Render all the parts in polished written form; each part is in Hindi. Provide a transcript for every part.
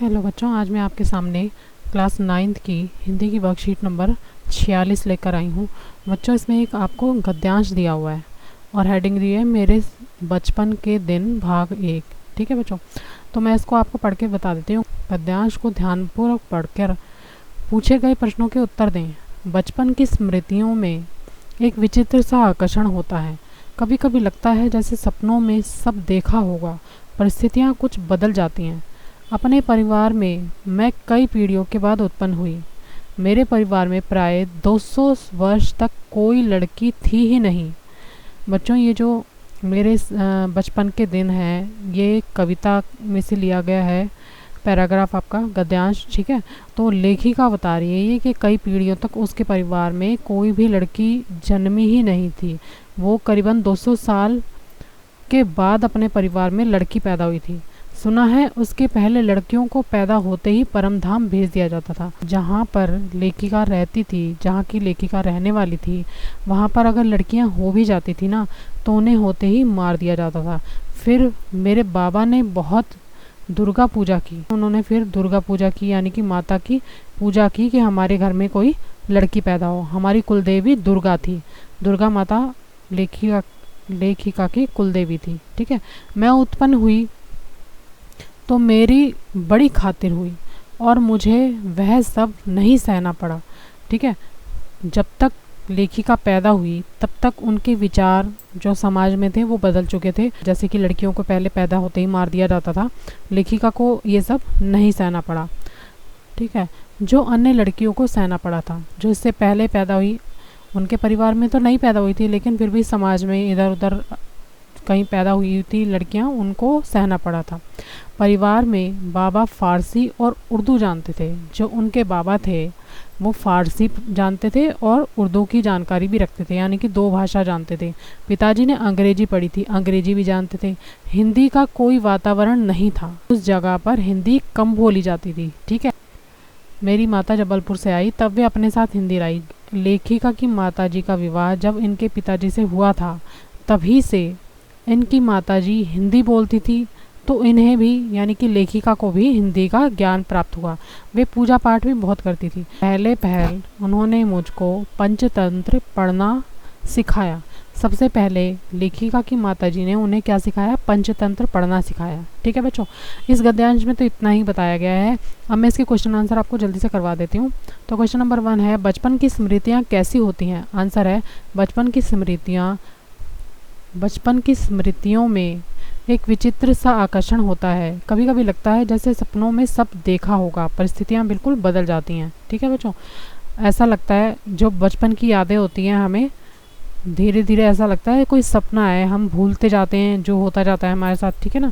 हेलो बच्चों, आज मैं आपके सामने क्लास 9th की हिंदी की वर्कशीट नंबर 46 लेकर आई हूँ। बच्चों, इसमें एक आपको गद्यांश दिया हुआ है और हेडिंग दी है मेरे बचपन के दिन भाग 1। ठीक है बच्चों, तो मैं इसको आपको पढ़ के बता देती हूँ। गद्यांश को ध्यानपूर्वक पढ़कर पूछे गए प्रश्नों के उत्तर दें। बचपन की स्मृतियों में एक विचित्र सा आकर्षण होता है। कभी कभी लगता है जैसे सपनों में सब देखा होगा, परिस्थितियाँ कुछ बदल जाती हैं। अपने परिवार में मैं कई पीढ़ियों के बाद उत्पन्न हुई। मेरे परिवार में प्राय 200 वर्ष तक कोई लड़की थी ही नहीं। बच्चों, ये जो मेरे बचपन के दिन हैं, ये कविता में से लिया गया है, पैराग्राफ आपका गद्यांश। ठीक है, तो लेखिका बता रही है ये कि कई पीढ़ियों तक उसके परिवार में कोई भी लड़की जन्मी ही नहीं थी। वो करीबन 200 साल के बाद अपने परिवार में लड़की पैदा हुई थी। सुना है उसके पहले लड़कियों को पैदा होते ही परमधाम भेज दिया जाता था। जहाँ पर लेखिका रहती थी, जहाँ की लेखिका रहने वाली थी, वहाँ पर अगर लड़कियाँ हो भी जाती थी ना, तो उन्हें होते ही मार दिया जाता था। फिर मेरे बाबा ने बहुत दुर्गा पूजा की। उन्होंने फिर दुर्गा पूजा की, यानी कि माता की पूजा की कि हमारे घर में कोई लड़की पैदा हो। हमारी कुलदेवी दुर्गा थी। दुर्गा माता लेखिका की कुलदेवी थी। ठीक है, मैं उत्पन्न हुई तो मेरी बड़ी खातिर हुई और मुझे वह सब नहीं सहना पड़ा। ठीक है, जब तक लेखिका पैदा हुई तब तक उनके विचार जो समाज में थे वो बदल चुके थे। जैसे कि लड़कियों को पहले पैदा होते ही मार दिया जाता था, लेखिका को ये सब नहीं सहना पड़ा। ठीक है, जो अन्य लड़कियों को सहना पड़ा था, जो इससे पहले पैदा हुई, उनके परिवार में तो नहीं पैदा हुई थी, लेकिन फिर भी समाज में इधर उधर कहीं पैदा हुई थी लड़कियां, उनको सहना पड़ा था। परिवार में बाबा फ़ारसी और उर्दू जानते थे। जो उनके बाबा थे वो फ़ारसी जानते थे और उर्दू की जानकारी भी रखते थे, यानी कि 2 भाषा जानते थे। पिताजी ने अंग्रेजी पढ़ी थी, अंग्रेजी भी जानते थे। हिंदी का कोई वातावरण नहीं था, उस जगह पर हिंदी कम बोली जाती थी। ठीक है, मेरी माता जबलपुर से आई तब वे अपने साथ हिंदी लाई। लेखिका की माताजी का विवाह जब इनके पिताजी से हुआ था, तभी से इनकी माताजी हिंदी बोलती थी, तो इन्हें भी, यानी कि लेखिका को भी हिंदी का ज्ञान प्राप्त हुआ। वे पूजा पाठ भी बहुत करती थी। पहले उन्होंने मुझको पंचतंत्र पढ़ना सिखाया। सबसे पहले लेखिका की माताजी ने उन्हें क्या सिखाया? पंचतंत्र पढ़ना सिखाया। ठीक है बच्चों, इस गद्यांश में तो इतना ही बताया गया है। अब मैं इसके क्वेश्चन आंसर आपको जल्दी से करवा देती हूँ। तो क्वेश्चन नंबर 1 है, बचपन की स्मृतियाँ कैसी होती हैं? आंसर है, बचपन की स्मृतियों में एक विचित्र सा आकर्षण होता है। कभी कभी लगता है जैसे सपनों में सब देखा होगा, परिस्थितियाँ बिल्कुल बदल जाती हैं। ठीक है बच्चों, ऐसा लगता है जो बचपन की यादें होती हैं, हमें धीरे धीरे ऐसा लगता है कोई सपना है, हम भूलते जाते हैं जो होता जाता है हमारे साथ। ठीक है ना।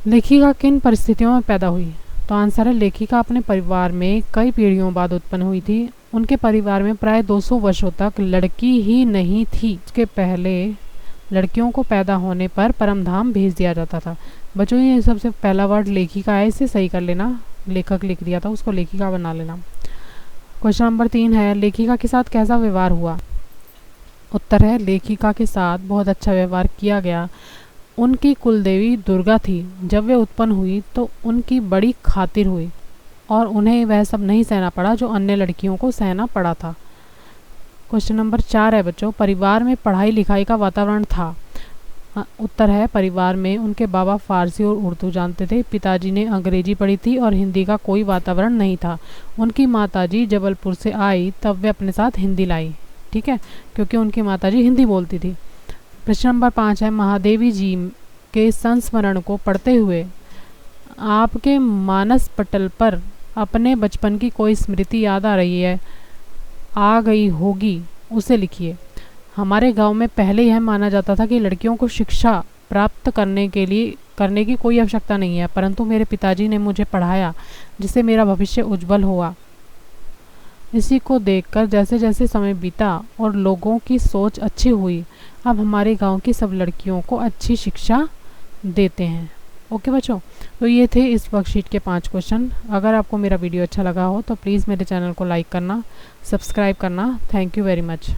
लेखिका किन परिस्थितियों में पैदा हुई? तो आंसर है, लेखिका अपने परिवार में कई पीढ़ियों बाद उत्पन्न हुई थी। उनके परिवार में प्राय 200 वर्षों तक लड़की ही नहीं थी। उसके पहले लड़कियों को पैदा होने पर परमधाम भेज दिया जाता था। बच्चों, ये सबसे पहला वर्ड लेखिका है, इसे सही कर लेना। लेखक लिख दिया था, उसको लेखिका बना लेना। क्वेश्चन नंबर 3 है, लेखिका के साथ कैसा व्यवहार हुआ? उत्तर है, लेखिका के साथ बहुत अच्छा व्यवहार किया गया। उनकी कुलदेवी दुर्गा थी। जब वे उत्पन्न हुई तो उनकी बड़ी खातिर हुई और उन्हें वह सब नहीं सहना पड़ा जो अन्य लड़कियों को सहना पड़ा था। क्वेश्चन नंबर 4 है बच्चों, परिवार में पढ़ाई लिखाई का वातावरण था? उत्तर है, परिवार में उनके बाबा फ़ारसी और उर्दू जानते थे। पिताजी ने अंग्रेजी पढ़ी थी और हिंदी का कोई वातावरण नहीं था। उनकी माताजी जबलपुर से आई तब वे अपने साथ हिंदी लाई। ठीक है, क्योंकि उनकी माताजी हिंदी बोलती थी। प्रश्न नंबर 5 है, महादेवी जी के संस्मरण को पढ़ते हुए आपके मानस पटल पर अपने बचपन की कोई स्मृति याद आ गई होगी, उसे लिखिए। हमारे गांव में पहले यह माना जाता था कि लड़कियों को शिक्षा प्राप्त करने की कोई आवश्यकता नहीं है, परंतु मेरे पिताजी ने मुझे पढ़ाया जिससे मेरा भविष्य उज्जवल हुआ। इसी को देखकर जैसे जैसे समय बीता और लोगों की सोच अच्छी हुई, अब हमारे गांव की सब लड़कियों को अच्छी शिक्षा देते हैं। ओके बच्चों, तो ये थे इस वर्कशीट के 5 क्वेश्चन। अगर आपको मेरा वीडियो अच्छा लगा हो तो प्लीज़ मेरे चैनल को लाइक करना, सब्सक्राइब करना। Thank you very much.